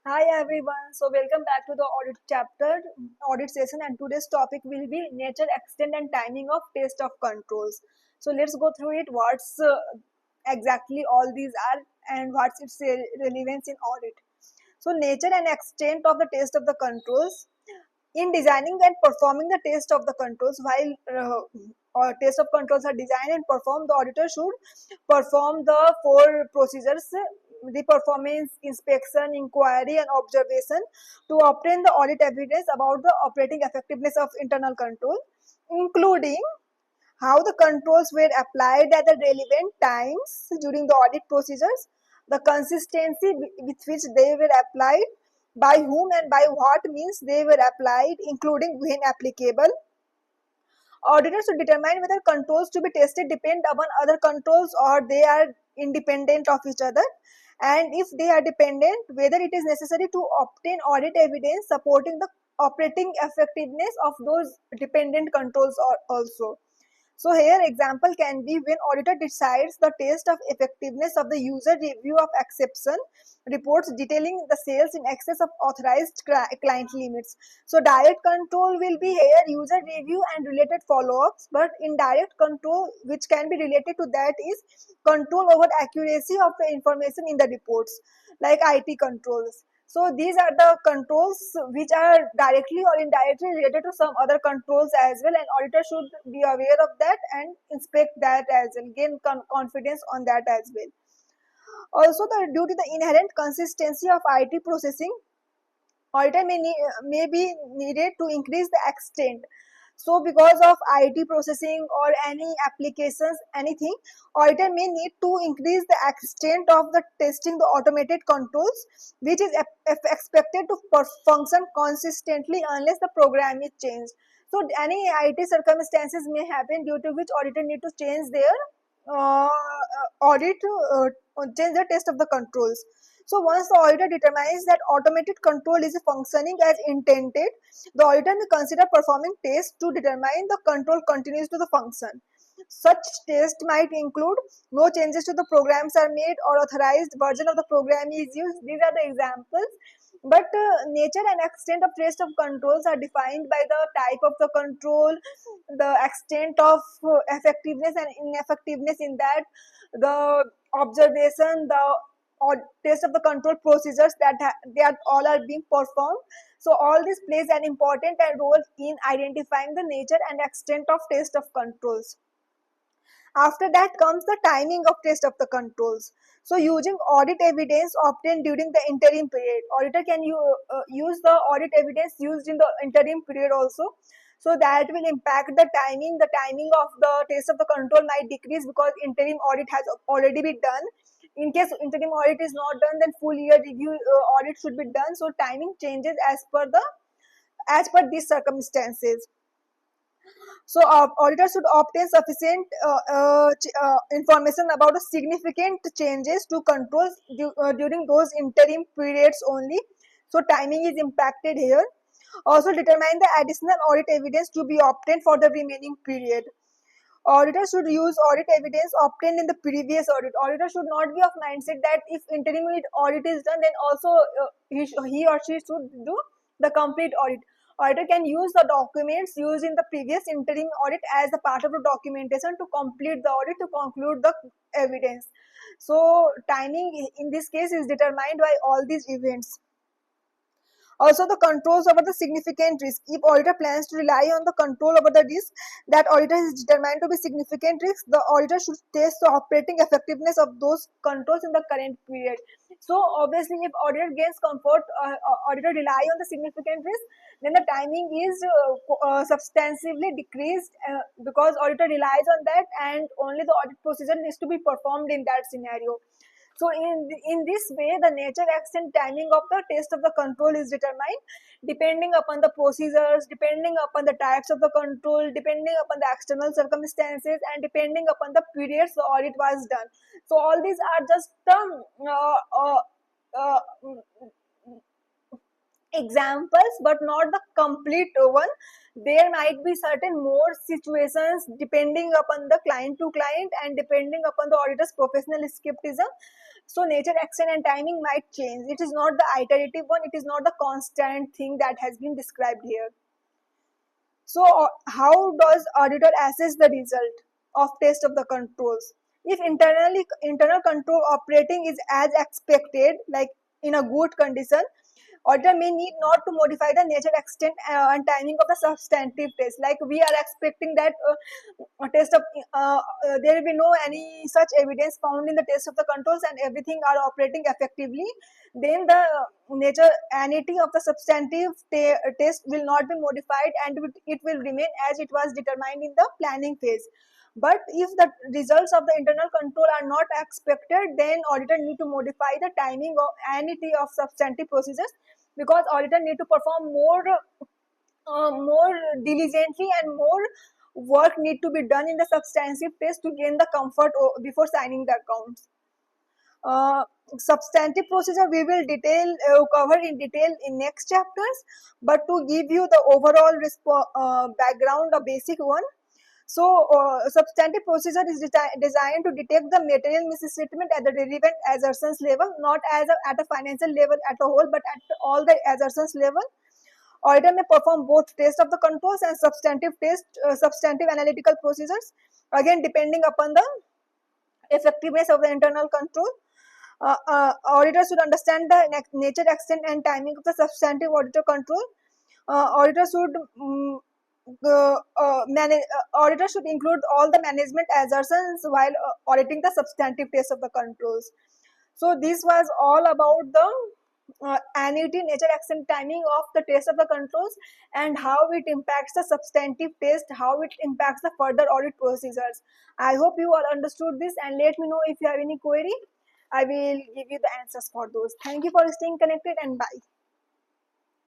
Hi everyone. So welcome back to the audit session, and today's topic will be nature, extent, and timing of test of controls. So let's go through it. What's exactly all these are, and what's its relevance in audit. So nature and extent of the test of the controls. In designing and performing the test of the controls, while test of controls are designed and performed, the auditor should perform the four procedures: the performance, inspection, inquiry, and observation, to obtain the audit evidence about the operating effectiveness of internal control, including how the controls were applied at the relevant times during the audit procedures, the consistency with which they were applied, by whom and by what means they were applied, including when applicable. Auditors should determine whether controls to be tested depend upon other controls or they are independent of each other, and if they are dependent, whether it is necessary to obtain audit evidence supporting the operating effectiveness of those dependent controls also. So here example can be when auditor decides the test of effectiveness of the user review of exception reports detailing the sales in excess of authorized client limits. So direct control will be here user review and related follow-ups, but indirect control which can be related to that is control over accuracy of the information in the reports, like IT controls. So these are the controls which are directly or indirectly related to some other controls as well, and auditor should be aware of that and inspect that as well, gain confidence on that as well. Also, due to the inherent consistency of IT processing, auditor may be needed to increase the extent. So because of IT processing or any applications, anything, auditor may need to increase the extent of the testing the automated controls, which is expected to function consistently unless the program is changed. So any IT circumstances may happen due to which auditor need to change their audit, change the test of the controls. So once the auditor determines that automated control is functioning as intended, the auditor may consider performing tests to determine the control continues to the function. Such test might include no changes to the programs are made or authorized version of the program is used. These are the examples. But nature and extent of test of controls are defined by the type of the control, the extent of effectiveness and ineffectiveness in that, the observation, the or test of the control procedures that they are all are being performed. So all this plays an important role in identifying the nature and extent of test of controls. After that comes the timing of test of the controls. So using audit evidence obtained during the interim period, auditor can use the audit evidence used in the interim period also. So that will impact the timing. The timing of the test of the control might decrease because interim audit has already been done. In case interim audit is not done, then full year review audit should be done. So timing changes as per these circumstances. So auditors should obtain sufficient information about the significant changes to controls during those interim periods only. So timing is impacted here. Also determine the additional audit evidence to be obtained for the remaining period. Auditors should use audit evidence obtained in the previous audit. Auditor should not be of mindset that if interim audit is done, then also he or she should do the complete audit. Auditor can use the documents used in the previous interim audit as a part of the documentation to complete the audit, to conclude the evidence. So timing in this case is determined by all these events. Also, the controls over the significant risk. If auditor plans to rely on the control over the risk that auditor is determined to be significant risk, the auditor should test the operating effectiveness of those controls in the current period. So, obviously, if auditor gains comfort, auditor rely on the significant risk, then the timing is substantially decreased because auditor relies on that, and only the audit procedure needs to be performed in that scenario. So in this way, the nature, extent, timing of the test of the control is determined depending upon the procedures, depending upon the types of the control, depending upon the external circumstances, and depending upon the periods the audit was done. So all these are just uh, examples, but not the complete one. There might be certain more situations depending upon the client to client and depending upon the auditor's professional skepticism. So nature, extent, and timing might change. It is not the iterative one. It is not the constant thing that has been described here. So, how does auditor assess the result of test of the controls? If internal control operating is as expected, like in a good condition, auditor may need not to modify the nature, extent, and timing of the substantive test. Like we are expecting that a test of there will be no any such evidence found in the test of the controls and everything are operating effectively, then the nature anity of the substantive test will not be modified and it will remain as it was determined in the planning phase. But if the results of the internal control are not expected, then auditor need to modify the timing of anity of substantive procedures, because auditor need to perform more diligently and more work need to be done in the substantive test to gain the comfort before signing the accounts. uh, Substantive procedure we will cover in detail in next chapters, but to give you the overall background, a basic one. So, substantive procedure is designed to detect the material misstatement at the relevant assertions level, not at a financial level at a whole, but at all the assertions level. Auditor may perform both test of the controls and substantive analytical procedures, again depending upon the effectiveness of the internal control. Auditor should understand the nature, extent, and timing of the substantive auditor control. Auditor should auditor should include all the management assertions while auditing the substantive test of the controls. So this was all about the annuity, nature, extent, timing of the test of the controls and how it impacts the substantive test, how it impacts the further audit procedures. I hope you all understood this, and let me know if you have any query. I will give you the answers for those. Thank you for staying connected, and bye.